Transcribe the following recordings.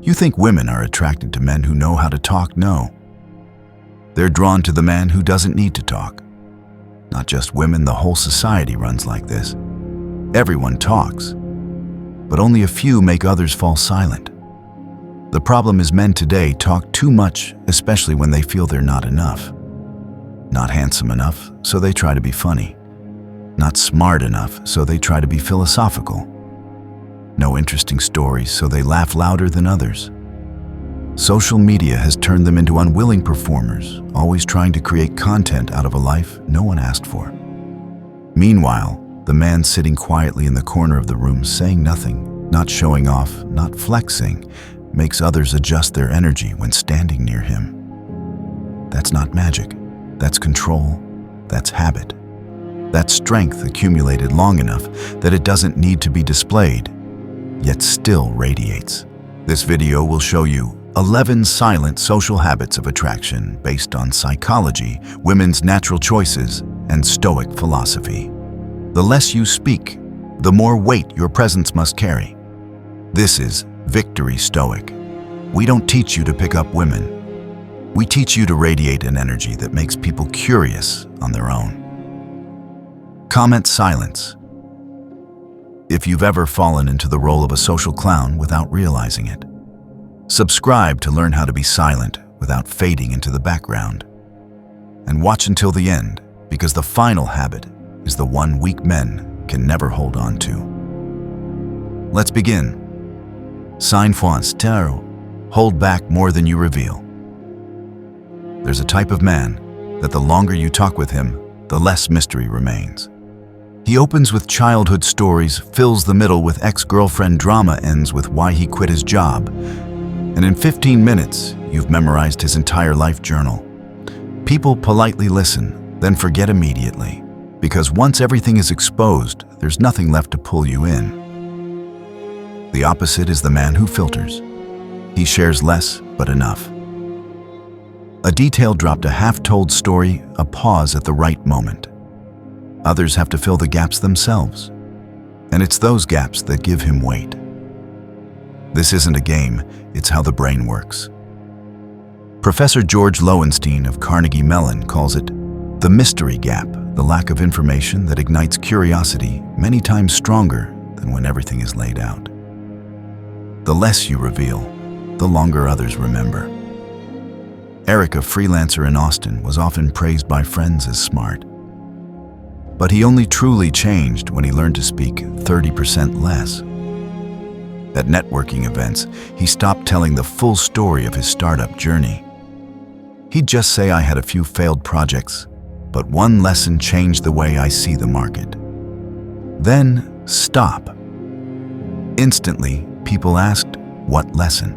You think women are attracted to men who know how to talk? No. They're drawn to the man who doesn't need to talk. Not just women, the whole society runs like this. Everyone talks, but only a few make others fall silent. The problem is men today talk too much, especially when they feel they're not enough. Not handsome enough, so they try to be funny. Not smart enough, so they try to be philosophical. No interesting stories, so they laugh louder than others. Social media has turned them into unwilling performers, always trying to create content out of a life no one asked for. Meanwhile, the man sitting quietly in the corner of the room, saying nothing, not showing off, not flexing, makes others adjust their energy when standing near him. That's not magic. That's control. That's habit. That's strength accumulated long enough that it doesn't need to be displayed, yet still radiates. This video will show you 11 silent social habits of attraction based on psychology, women's natural choices, and Stoic philosophy. The less you speak, the more weight your presence must carry. This is Victory Stoic. We don't teach you to pick up women. We teach you to radiate an energy that makes people curious on their own. Comment silence. If you've ever fallen into the role of a social clown without realizing it. Subscribe to learn how to be silent without fading into the background. And watch until the end, because the final habit is the one weak men can never hold on to. Let's begin. Sign steadier. Hold back more than you reveal. There's a type of man that the longer you talk with him, the less mystery remains. He opens with childhood stories, fills the middle with ex-girlfriend drama, ends with why he quit his job. And in 15 minutes, you've memorized his entire life journal. People politely listen, then forget immediately. Because once everything is exposed, there's nothing left to pull you in. The opposite is the man who filters. He shares less, but enough. A detail dropped, a half-told story, a pause at the right moment. Others have to fill the gaps themselves, and it's those gaps that give him weight. This isn't a game, it's how the brain works. Professor George Lowenstein of Carnegie Mellon calls it the mystery gap, the lack of information that ignites curiosity many times stronger than when everything is laid out. The less you reveal, the longer others remember. Eric, a freelancer in Austin, was often praised by friends as smart. But he only truly changed when he learned to speak 30% less. At networking events, he stopped telling the full story of his startup journey. He'd just say, "I had a few failed projects, but one lesson changed the way I see the market." Then stop. Instantly, people asked, "What lesson?"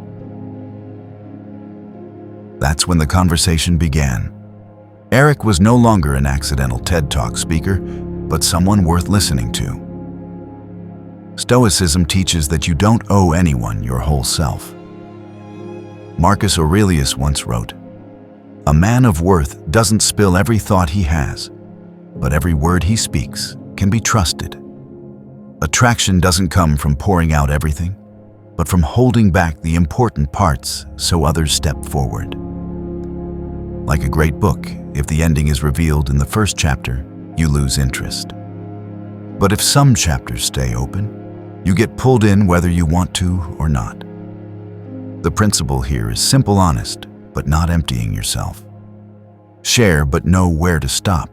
That's when the conversation began. Eric was no longer an accidental TED Talk speaker, but someone worth listening to. Stoicism teaches that you don't owe anyone your whole self. Marcus Aurelius once wrote, "A man of worth doesn't spill every thought he has, but every word he speaks can be trusted." Attraction doesn't come from pouring out everything, but from holding back the important parts so others step forward. Like a great book, if the ending is revealed in the first chapter, you lose interest. But if some chapters stay open, you get pulled in whether you want to or not. The principle here is simple, honest, but not emptying yourself. Share, but know where to stop.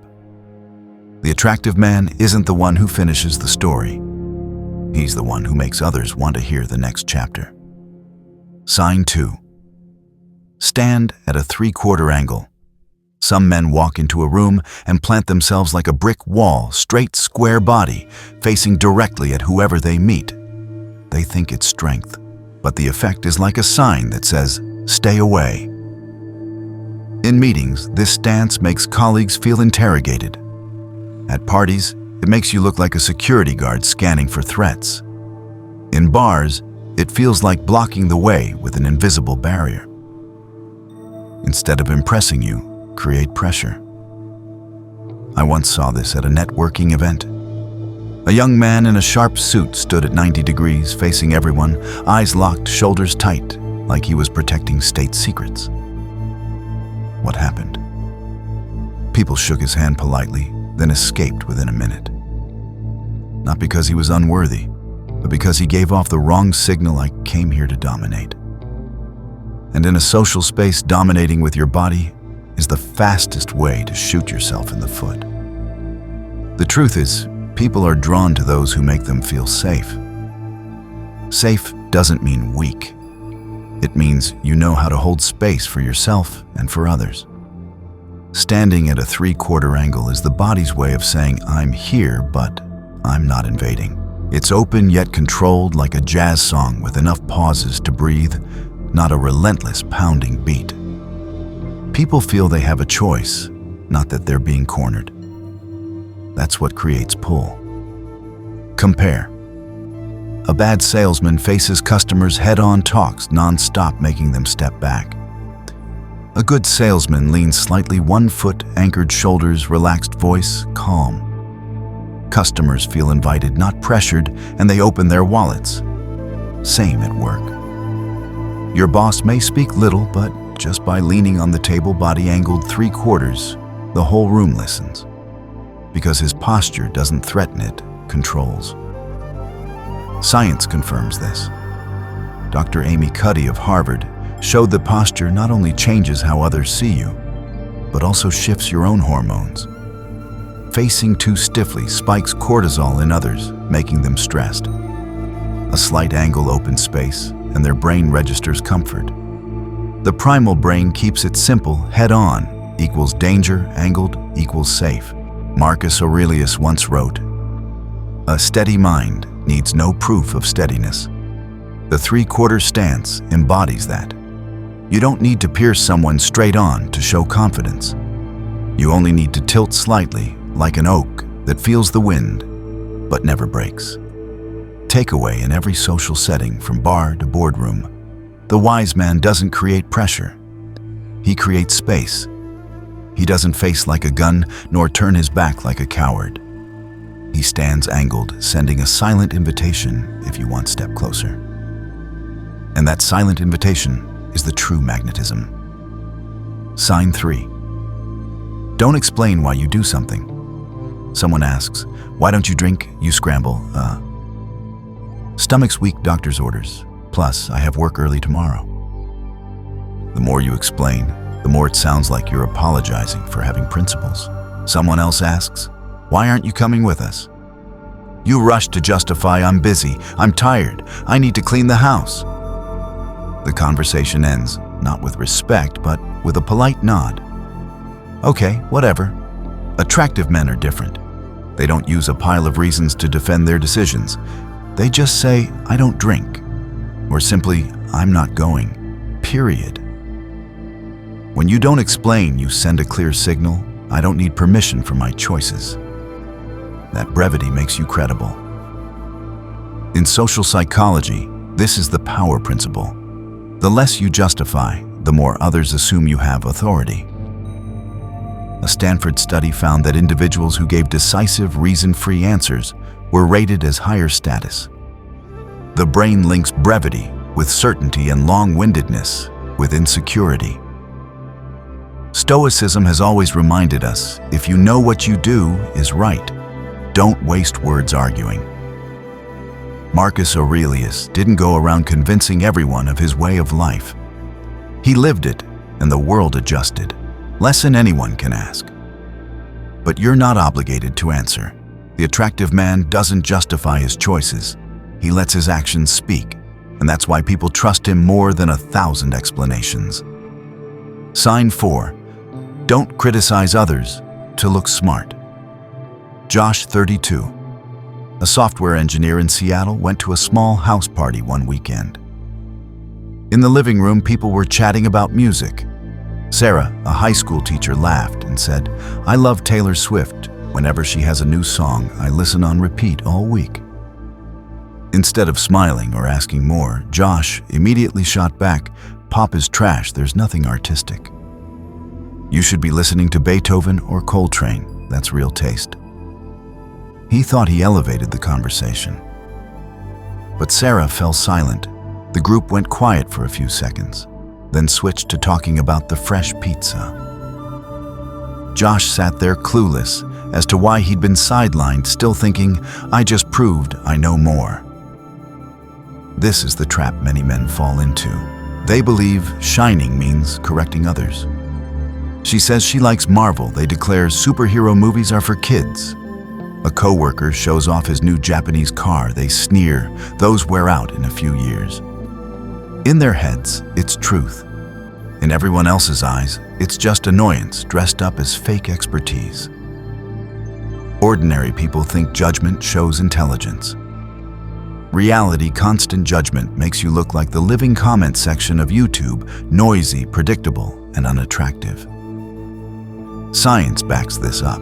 The attractive man isn't the one who finishes the story. He's the one who makes others want to hear the next chapter. Sign 2. Stand at a 3/4 angle. Some men walk into a room and plant themselves like a brick wall, straight, square body, facing directly at whoever they meet. They think it's strength, but the effect is like a sign that says, "Stay away." In meetings, this stance makes colleagues feel interrogated. At parties, it makes you look like a security guard scanning for threats. In bars, it feels like blocking the way with an invisible barrier. Instead of impressing you, create pressure. I once saw this at a networking event. A young man in a sharp suit stood at 90 degrees, facing everyone, eyes locked, shoulders tight. like he was protecting state secrets. What happened? People shook his hand politely, then escaped within a minute. Not because he was unworthy, but because he gave off the wrong signal: I came here to dominate. And in a social space, dominating with your body is the fastest way to shoot yourself in the foot. The truth is, people are drawn to those who make them feel safe. Safe doesn't mean weak. It means you know how to hold space for yourself and for others. Standing at a 3/4 angle is the body's way of saying, I'm here, but I'm not invading. It's open yet controlled, like a jazz song with enough pauses to breathe, not a relentless pounding beat. People feel they have a choice, not that they're being cornered. That's what creates pull. Compare. A bad salesman faces customers head-on, talks non-stop, making them step back. A good salesman leans slightly, 1 foot, anchored shoulders, relaxed voice, calm. Customers feel invited, not pressured, and they open their wallets. Same at work. Your boss may speak little, but just by leaning on the table, body angled 3/4, the whole room listens. Because his posture doesn't threaten, it controls. Science confirms this. Dr. Amy Cuddy of Harvard showed that posture not only changes how others see you, but also shifts your own hormones. Facing too stiffly spikes cortisol in others, making them stressed. A slight angle opens space, and their brain registers comfort. The primal brain keeps it simple: head-on equals danger, angled equals safe. Marcus Aurelius once wrote, "A steady mind needs no proof of steadiness." The 3/4 stance embodies that. You don't need to pierce someone straight on to show confidence. You only need to tilt slightly, like an oak that feels the wind, but never breaks. Takeaway in every social setting, from bar to boardroom: the wise man doesn't create pressure. He creates space. He doesn't face like a gun, nor turn his back like a coward. He stands angled, sending a silent invitation if you want step closer. And that silent invitation is the true magnetism. Sign 3. Don't explain why you do something. Someone asks, "Why don't you drink?" You scramble, "Stomach's weak, doctor's orders. Plus, I have work early tomorrow." The more you explain, the more it sounds like you're apologizing for having principles. Someone else asks, "Why aren't you coming with us?" You rush to justify, "I'm busy, I'm tired, I need to clean the house." The conversation ends, not with respect, but with a polite nod. Okay, whatever. Attractive men are different. They don't use a pile of reasons to defend their decisions. They just say, "I don't drink," or simply, "I'm not going," period. When you don't explain, you send a clear signal: I don't need permission for my choices. That brevity makes you credible. In social psychology, this is the power principle. The less you justify, the more others assume you have authority. A Stanford study found that individuals who gave decisive, reason-free answers were rated as higher status. The brain links brevity with certainty and long-windedness with insecurity. Stoicism has always reminded us, if you know what you do is right, don't waste words arguing. Marcus Aurelius didn't go around convincing everyone of his way of life. He lived it, and the world adjusted. Less than anyone can ask. But you're not obligated to answer. The attractive man doesn't justify his choices. He lets his actions speak, and that's why people trust him more than 1,000 explanations. Sign 4. Don't criticize others to look smart. Josh, 32, a software engineer in Seattle, went to a small house party one weekend. In the living room, people were chatting about music. Sarah, a high school teacher, laughed and said, "I love Taylor Swift. Whenever she has a new song, I listen on repeat all week." Instead of smiling or asking more, Josh immediately shot back, "Pop is trash, there's nothing artistic. You should be listening to Beethoven or Coltrane, that's real taste." He thought he elevated the conversation. But Sarah fell silent. The group went quiet for a few seconds, then switched to talking about the fresh pizza. Josh sat there clueless as to why he'd been sidelined, still thinking, I just proved I know more. This is the trap many men fall into. They believe shining means correcting others. She says she likes Marvel. They declare superhero movies are for kids. A coworker shows off his new Japanese car. They sneer. Those wear out in a few years. In their heads, it's truth. In everyone else's eyes, it's just annoyance dressed up as fake expertise. Ordinary people think judgment shows intelligence. Reality, constant judgment makes you look like the living comment section of YouTube, noisy, predictable, and unattractive. Science backs this up.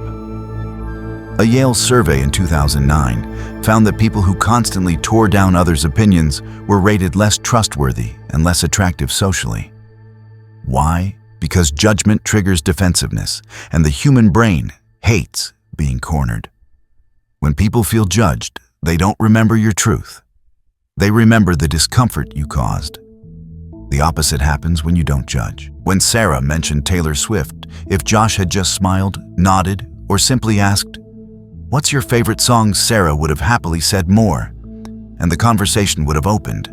A Yale survey in 2009 found that people who constantly tore down others' opinions were rated less trustworthy and less attractive socially. Why? Because judgment triggers defensiveness, and the human brain hates being cornered. When people feel judged, they don't remember your truth. They remember the discomfort you caused. The opposite happens when you don't judge. When Sarah mentioned Taylor Swift, if Josh had just smiled, nodded, or simply asked, "What's your favorite song?" Sarah would have happily said more, and the conversation would have opened.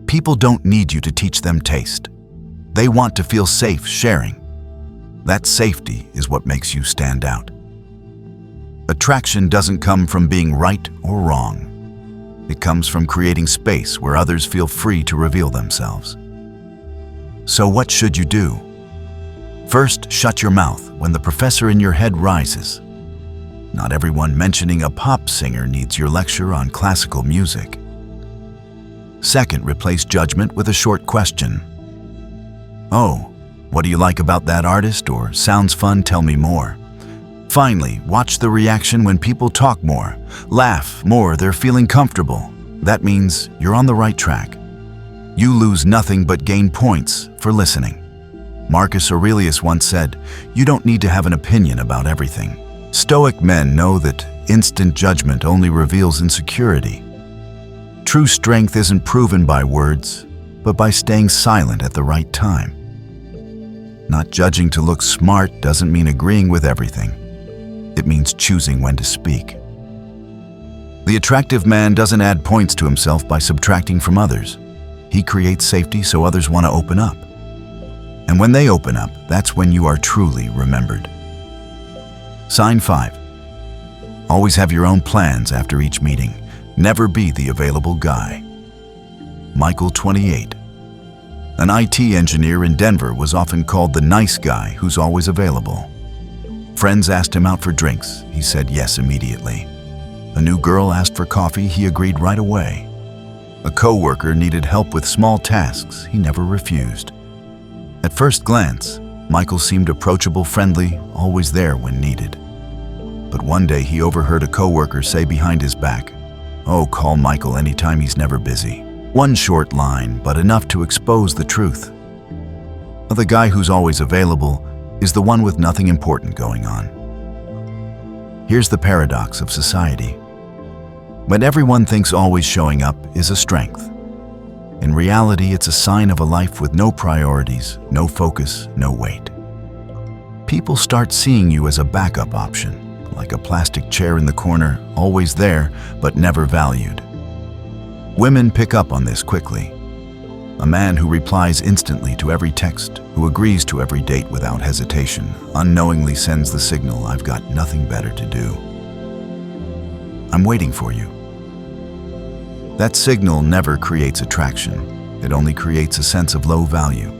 People don't need you to teach them taste. They want to feel safe sharing. That safety is what makes you stand out. Attraction doesn't come from being right or wrong. It comes from creating space where others feel free to reveal themselves. So what should you do? First, shut your mouth when the professor in your head rises. Not everyone mentioning a pop singer needs your lecture on classical music. Second, replace judgment with a short question. Oh, what do you like about that artist? Or sounds fun, tell me more. Finally, watch the reaction when people talk more, laugh more, they're feeling comfortable. That means you're on the right track. You lose nothing but gain points for listening. Marcus Aurelius once said, "You don't need to have an opinion about everything." Stoic men know that instant judgment only reveals insecurity. True strength isn't proven by words, but by staying silent at the right time. Not judging to look smart doesn't mean agreeing with everything. It means choosing when to speak. The attractive man doesn't add points to himself by subtracting from others. He creates safety so others want to open up. And when they open up, that's when you are truly remembered. Sign 5. Always have your own plans after each meeting. Never be the available guy. Michael, 28. An IT engineer in Denver was often called the nice guy who's always available. Friends asked him out for drinks. He said yes immediately. A new girl asked for coffee. He agreed right away. A coworker needed help with small tasks. He never refused. At first glance, Michael seemed approachable, friendly, always there when needed. But one day he overheard a coworker say behind his back, "Oh, call Michael anytime, he's never busy." One short line, but enough to expose the truth. The guy who's always available is the one with nothing important going on. Here's the paradox of society. When everyone thinks always showing up is a strength, in reality it's a sign of a life with no priorities, no focus, no weight. People start seeing you as a backup option, like a plastic chair in the corner, always there, but never valued. Women pick up on this quickly. A man who replies instantly to every text, who agrees to every date without hesitation, unknowingly sends the signal, "I've got nothing better to do. I'm waiting for you." That signal never creates attraction. It only creates a sense of low value.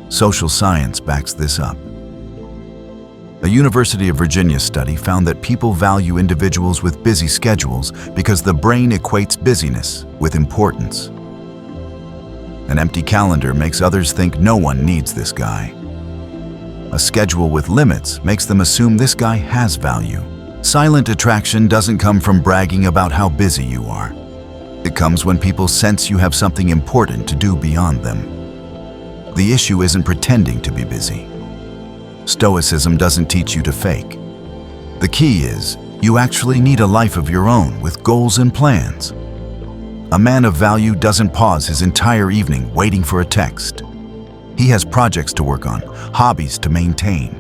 Social science backs this up. A University of Virginia study found that people value individuals with busy schedules because the brain equates busyness with importance. An empty calendar makes others think no one needs this guy. A schedule with limits makes them assume this guy has value. Silent attraction doesn't come from bragging about how busy you are. It comes when people sense you have something important to do beyond them. The issue isn't pretending to be busy. Stoicism doesn't teach you to fake. The key is, you actually need a life of your own with goals and plans. A man of value doesn't pause his entire evening waiting for a text. He has projects to work on, hobbies to maintain.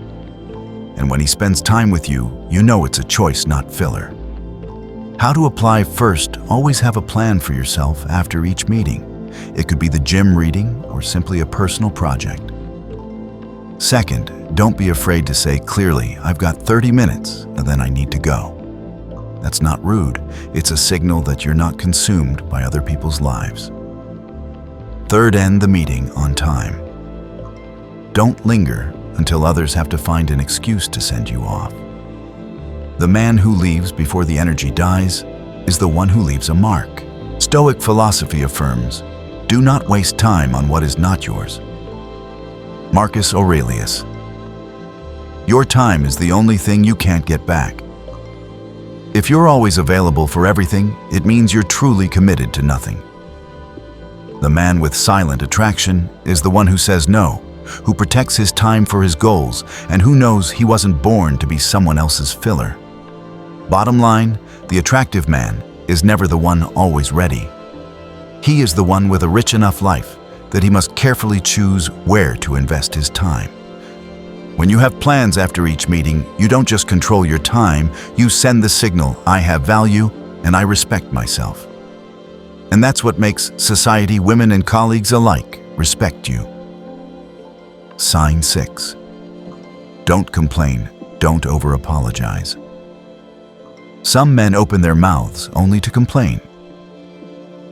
And when he spends time with you, you know it's a choice, not filler. How to apply? First, always have a plan for yourself after each meeting. It could be the gym reading or simply a personal project. Second, don't be afraid to say clearly, I've got 30 minutes and then I need to go. That's not rude. It's a signal that you're not consumed by other people's lives. Third, end the meeting on time. Don't linger until others have to find an excuse to send you off. The man who leaves before the energy dies is the one who leaves a mark. Stoic philosophy affirms, do not waste time on what is not yours. Marcus Aurelius. Your time is the only thing you can't get back. If you're always available for everything, it means you're truly committed to nothing. The man with silent attraction is the one who says no, who protects his time for his goals, and who knows he wasn't born to be someone else's filler. Bottom line, the attractive man is never the one always ready. He is the one with a rich enough life that he must carefully choose where to invest his time. When you have plans after each meeting, you don't just control your time, you send the signal, I have value and I respect myself. And that's what makes society, women and colleagues alike, respect you. Sign 6. Don't complain, don't over-apologize. Some men open their mouths only to complain.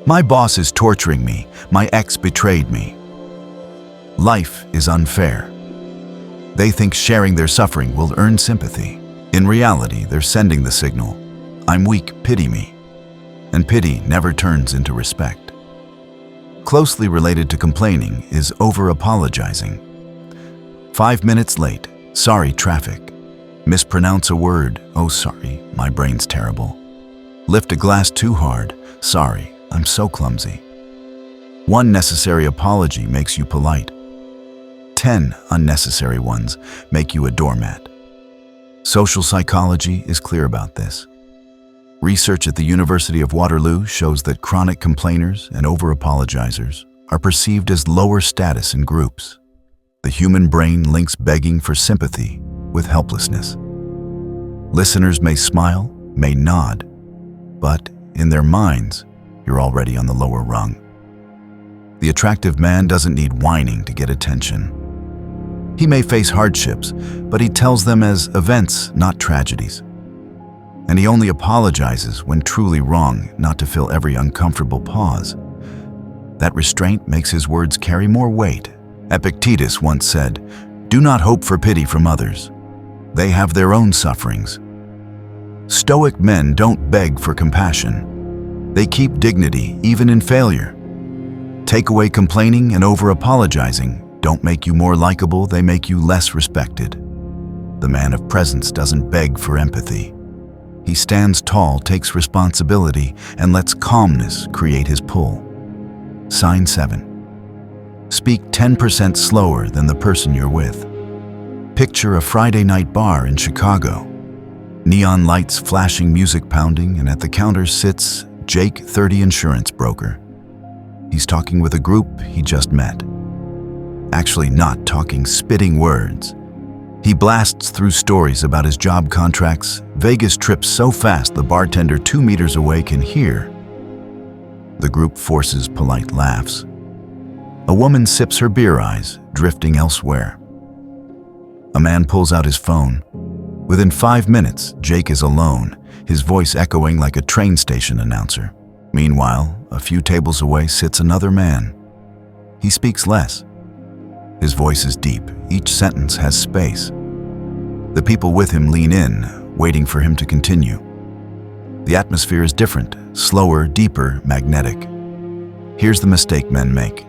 My boss is torturing me, my ex betrayed me. Life is unfair. They think sharing their suffering will earn sympathy. In reality, they're sending the signal, I'm weak, pity me. And pity never turns into respect. Closely related to complaining is over-apologizing. 5 minutes late, sorry, traffic. Mispronounce a word, oh sorry, my brain's terrible. Lift a glass too hard, sorry, I'm so clumsy. One necessary apology makes you polite. 10 unnecessary ones make you a doormat. Social psychology is clear about this. Research at the University of Waterloo shows that chronic complainers and over-apologizers are perceived as lower status in groups. The human brain links begging for sympathy with helplessness. Listeners may smile, may nod, but in their minds, you're already on the lower rung. The attractive man doesn't need whining to get attention. He may face hardships, but he tells them as events, not tragedies. And he only apologizes when truly wrong, not to fill every uncomfortable pause. That restraint makes his words carry more weight. Epictetus once said, "Do not hope for pity from others. They have their own sufferings." Stoic men don't beg for compassion. They keep dignity even in failure. Take away complaining and over-apologizing don't make you more likable, they make you less respected. The man of presence doesn't beg for empathy. He stands tall, takes responsibility, and lets calmness create his pull. Sign 7. Speak 10% slower than the person you're with. Picture a Friday night bar in Chicago. Neon lights flashing, music pounding, and at the counter sits Jake, 30 insurance broker. He's talking with a group he just met. Actually not talking, spitting words. He blasts through stories about his job contracts, Vegas trips so fast the bartender 2 meters away can hear. The group forces polite laughs. A woman sips her beer, eyes drifting elsewhere. A man pulls out his phone. Within 5 minutes, Jake is alone, his voice echoing like a train station announcer. Meanwhile, a few tables away sits another man. He speaks less. His voice is deep, each sentence has space. The people with him lean in, waiting for him to continue. The atmosphere is different, slower, deeper, magnetic. Here's the mistake men make.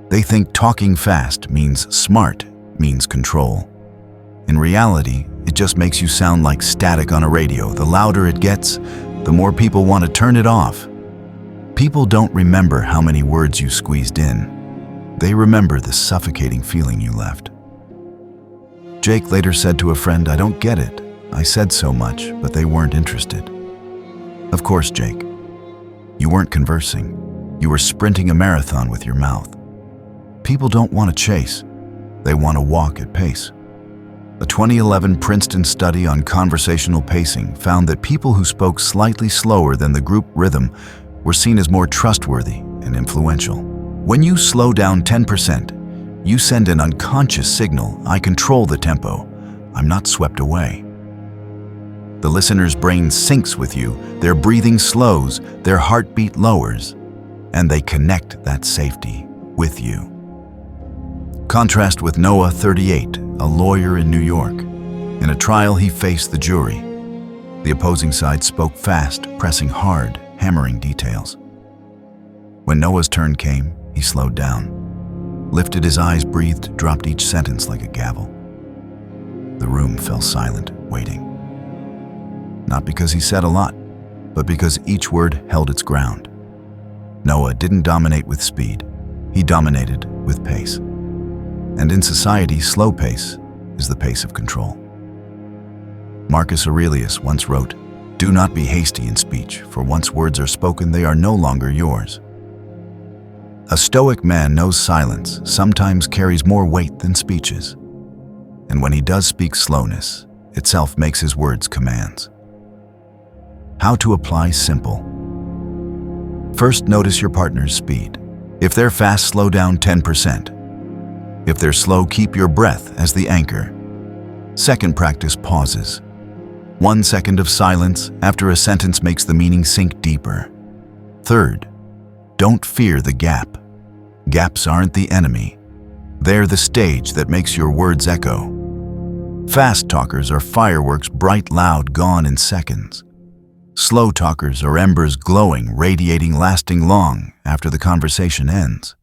They think talking fast means smart, means control. In reality, it just makes you sound like static on a radio. The louder it gets, the more people want to turn it off. People don't remember how many words you squeezed in. They remember the suffocating feeling you left. Jake later said to a friend, "I don't get it. I said so much, but they weren't interested." Of course, Jake. You weren't conversing. You were sprinting a marathon with your mouth. People don't want to chase. They want to walk at pace. A 2011 Princeton study on conversational pacing found that people who spoke slightly slower than the group rhythm were seen as more trustworthy and influential. When you slow down 10%, you send an unconscious signal: I control the tempo. I'm not swept away. The listener's brain syncs with you, their breathing slows, their heartbeat lowers, and they connect that safety with you. Contrast with Noah, 38, a lawyer in New York. In a trial, he faced the jury. The opposing side spoke fast, pressing hard, hammering details. When Noah's turn came, he slowed down, lifted his eyes, breathed, dropped each sentence like a gavel. The room fell silent, waiting. Not because he said a lot, but because each word held its ground. Noah didn't dominate with speed. He dominated with pace. And in society, slow pace is the pace of control. Marcus Aurelius once wrote, "Do not be hasty in speech, for once words are spoken, they are no longer yours." A Stoic man knows silence sometimes carries more weight than speeches. And when he does speak, slowness itself makes his words commands. How to apply: simple. First, notice your partner's speed. If they're fast, slow down 10%. If they're slow, keep your breath as the anchor. Second, practice pauses. 1 second of silence after a sentence makes the meaning sink deeper. Third, don't fear the gap. Gaps aren't the enemy. They're the stage that makes your words echo. Fast talkers are fireworks, bright, loud, gone in seconds. Slow talkers are embers glowing, radiating, lasting long after the conversation ends.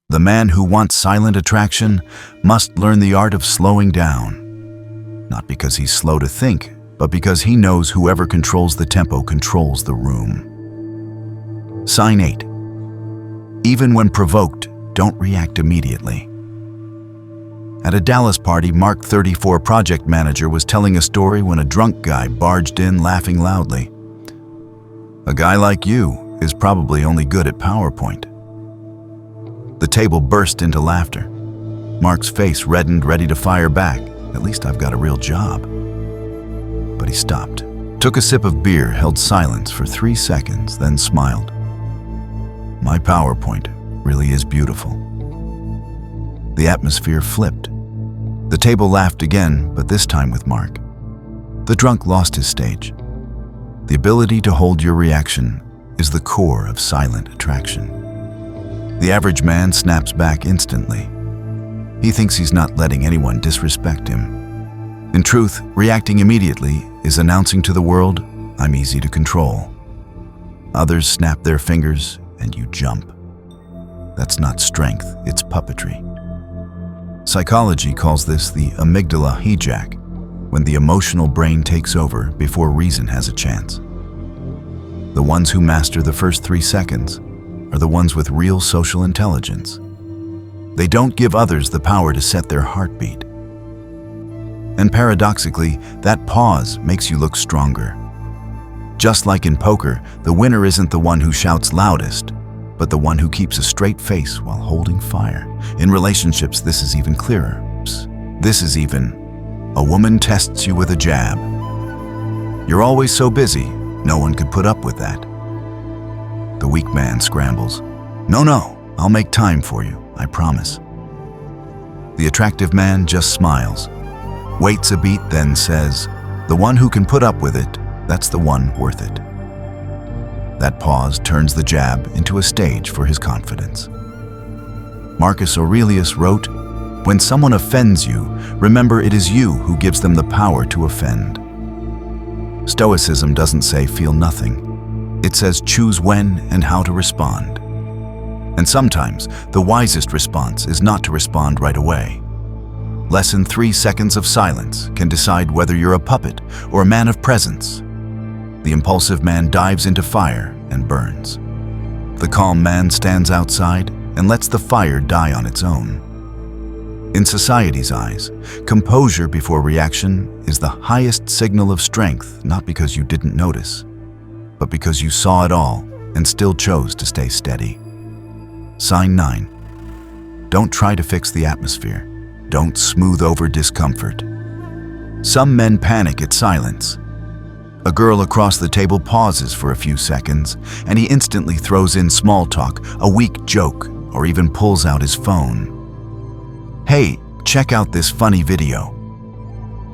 The man who wants silent attraction must learn the art of slowing down. Not because he's slow to think, but because he knows whoever controls the tempo controls the room. Sign 8. Even when provoked, don't react immediately. At a Dallas party, Mark, 34, project manager, was telling a story when a drunk guy barged in laughing loudly. "A guy like you is probably only good at PowerPoint." The table burst into laughter. Mark's face reddened, ready to fire back. "At least I've got a real job." But he stopped, took a sip of beer, held silence for 3 seconds, then smiled. "My PowerPoint really is beautiful." The atmosphere flipped. The table laughed again, but this time with Mark. The drunk lost his stage. The ability to hold your reaction is the core of silent attraction. The average man snaps back instantly. He thinks he's not letting anyone disrespect him. In truth, reacting immediately is announcing to the world, "I'm easy to control." Others snap their fingers and you jump. That's not strength, it's puppetry. Psychology calls this the amygdala hijack, when the emotional brain takes over before reason has a chance. The ones who master the first 3 seconds are the ones with real social intelligence. They don't give others the power to set their heartbeat. And paradoxically, that pause makes you look stronger. Just like in poker, the winner isn't the one who shouts loudest, but the one who keeps a straight face while holding fire. In relationships, this is even clearer. This is even, a woman tests you with a jab. "You're always so busy, no one could put up with that." The weak man scrambles. No, I'll make time for you, I promise." The attractive man just smiles, waits a beat, then says, "The one who can put up with it, that's the one worth it." That pause turns the jab into a stage for his confidence. Marcus Aurelius wrote, "When someone offends you, remember it is you who gives them the power to offend." Stoicism doesn't say feel nothing. It says choose when and how to respond. And sometimes the wisest response is not to respond right away. Less than 3 seconds of silence can decide whether you're a puppet or a man of presence. The impulsive man dives into fire and burns. The calm man stands outside and lets the fire die on its own. In society's eyes, composure before reaction is the highest signal of strength, not because you didn't notice, but because you saw it all and still chose to stay steady. Sign 9. Don't try to fix the atmosphere. Don't smooth over discomfort. Some men panic at silence. A girl across the table pauses for a few seconds, and he instantly throws in small talk, a weak joke, or even pulls out his phone. Hey, check out this funny video.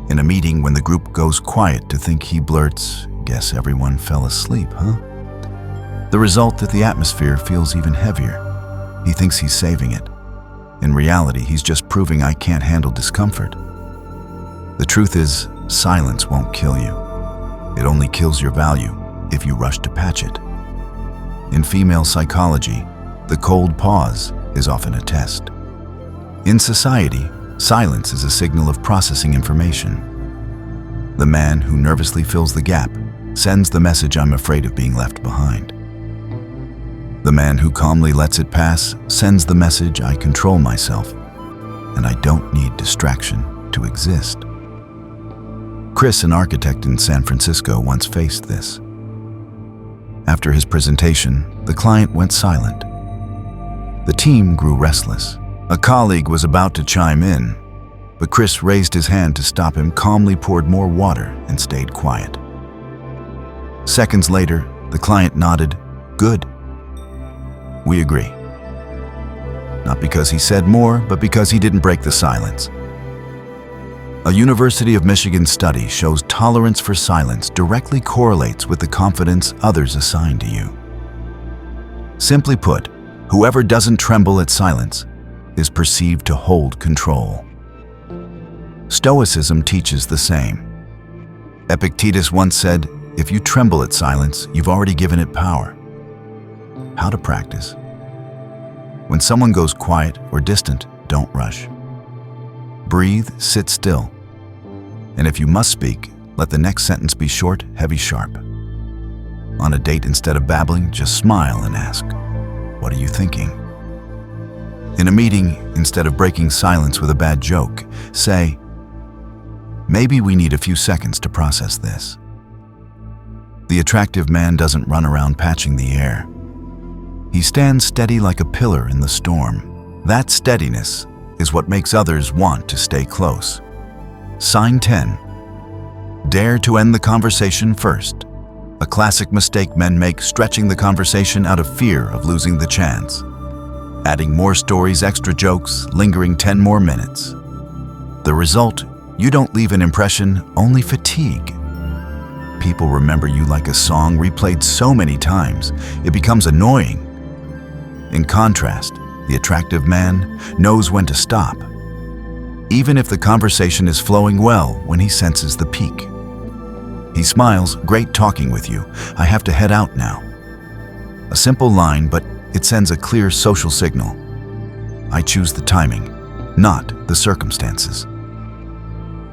In a meeting, when the group goes quiet to think, he blurts, "Guess everyone fell asleep, huh?" The result that the atmosphere feels even heavier. He thinks he's saving it. In reality, he's just proving I can't handle discomfort. The truth is, silence won't kill you. It only kills your value if you rush to patch it. In female psychology, the cold pause is often a test. In society, silence is a signal of processing information. The man who nervously fills the gap sends the message, "I'm afraid of being left behind." The man who calmly lets it pass sends the message, "I control myself, and I don't need distraction to exist." Chris, an architect in San Francisco, once faced this. After his presentation, the client went silent. The team grew restless. A colleague was about to chime in, but Chris raised his hand to stop him, calmly poured more water, and stayed quiet. Seconds later, the client nodded, "Good. We agree." Not because he said more, but because he didn't break the silence. A University of Michigan study shows tolerance for silence directly correlates with the confidence others assign to you. Simply put, whoever doesn't tremble at silence is perceived to hold control. Stoicism teaches the same. Epictetus once said, "If you tremble at silence, you've already given it power." How to practice? When someone goes quiet or distant, don't rush. Breathe, sit still. And if you must speak, let the next sentence be short, heavy, sharp. On a date, instead of babbling, just smile and ask, "What are you thinking?" In a meeting, instead of breaking silence with a bad joke, say, "Maybe we need a few seconds to process this." The attractive man doesn't run around patching the air. He stands steady like a pillar in the storm. That steadiness is what makes others want to stay close. Sign 10. Dare to end the conversation first. A classic mistake men make, stretching the conversation out of fear of losing the chance. Adding more stories, extra jokes, lingering 10 more minutes. The result, you don't leave an impression, only fatigue. People remember you like a song replayed so many times, it becomes annoying. In contrast, the attractive man knows when to stop, even if the conversation is flowing well when he senses the peak. He smiles, "Great talking with you. I have to head out now." A simple line, but it sends a clear social signal. I choose the timing, not the circumstances.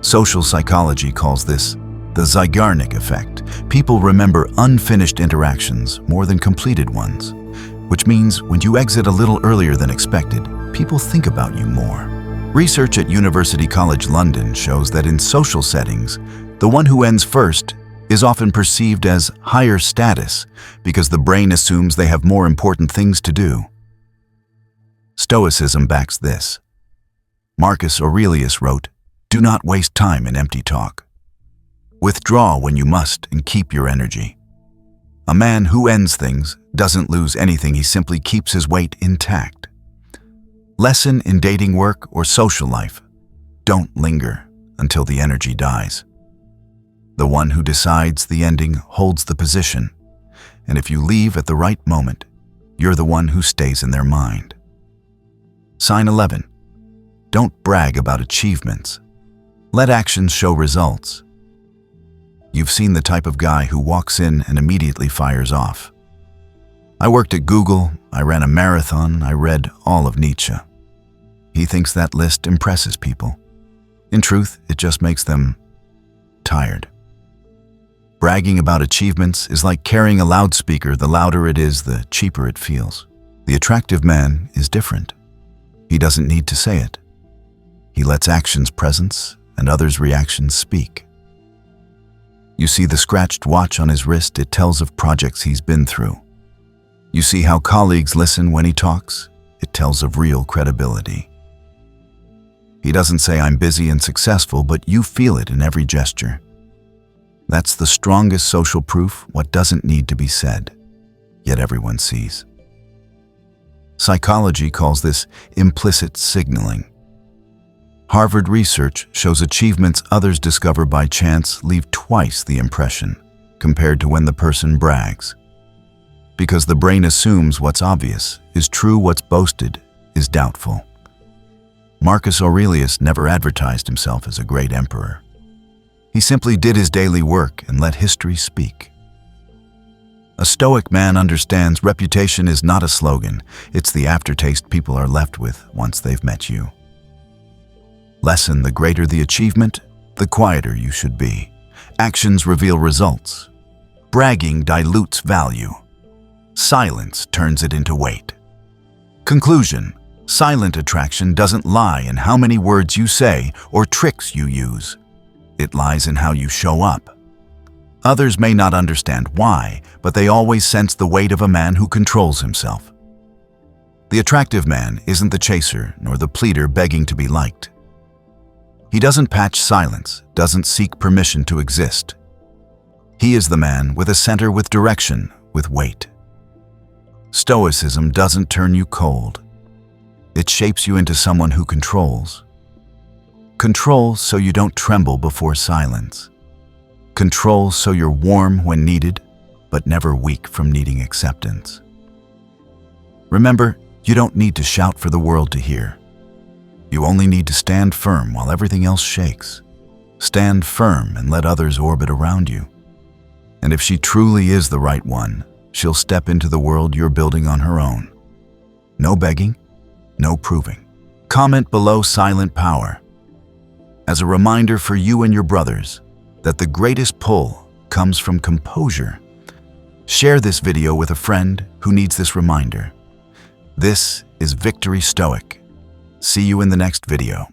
Social psychology calls this the Zeigarnik effect. People remember unfinished interactions more than completed ones, which means when you exit a little earlier than expected, people think about you more. Research at University College London shows that in social settings, the one who ends first is often perceived as higher status because the brain assumes they have more important things to do. Stoicism backs this. Marcus Aurelius wrote, "Do not waste time in empty talk. Withdraw when you must and keep your energy." A man who ends things doesn't lose anything, he simply keeps his weight intact. Lesson in dating, work, or social life: don't linger until the energy dies. The one who decides the ending holds the position, and if you leave at the right moment, you're the one who stays in their mind. Sign 11. Don't brag about achievements. Let actions show results. You've seen the type of guy who walks in and immediately fires off. I worked at Google, I ran a marathon, I read all of Nietzsche. He thinks that list impresses people. In truth, it just makes them tired. Bragging about achievements is like carrying a loudspeaker. The louder it is, the cheaper it feels. The attractive man is different. He doesn't need to say it. He lets actions presence and others' reactions speak. You see the scratched watch on his wrist, it tells of projects he's been through. You see how colleagues listen when he talks? It tells of real credibility. He doesn't say, "I'm busy and successful," but you feel it in every gesture. That's the strongest social proof, what doesn't need to be said, yet everyone sees. Psychology calls this implicit signaling. Harvard research shows achievements others discover by chance leave twice the impression compared to when the person brags. Because the brain assumes what's obvious is true, what's boasted is doubtful. Marcus Aurelius never advertised himself as a great emperor. He simply did his daily work and let history speak. A Stoic man understands reputation is not a slogan, it's the aftertaste people are left with once they've met you. Lesson: the greater the achievement, the quieter you should be. Actions reveal results. Bragging dilutes value. Silence turns it into weight. Conclusion: silent attraction doesn't lie in how many words you say or tricks you use. It lies in how you show up. Others may not understand why, but they always sense the weight of a man who controls himself. The attractive man isn't the chaser nor the pleader begging to be liked. He doesn't patch silence, doesn't seek permission to exist. He is the man with a center, with direction, with weight. Stoicism doesn't turn you cold. It shapes you into someone who controls. Control so you don't tremble before silence. Control so you're warm when needed, but never weak from needing acceptance. Remember, you don't need to shout for the world to hear. You only need to stand firm while everything else shakes. Stand firm and let others orbit around you. And if she truly is the right one, she'll step into the world you're building on her own. No begging, no proving. Comment below silent power as a reminder for you and your brothers that the greatest pull comes from composure. Share this video with a friend who needs this reminder. This is Victory Stoic. See you in the next video.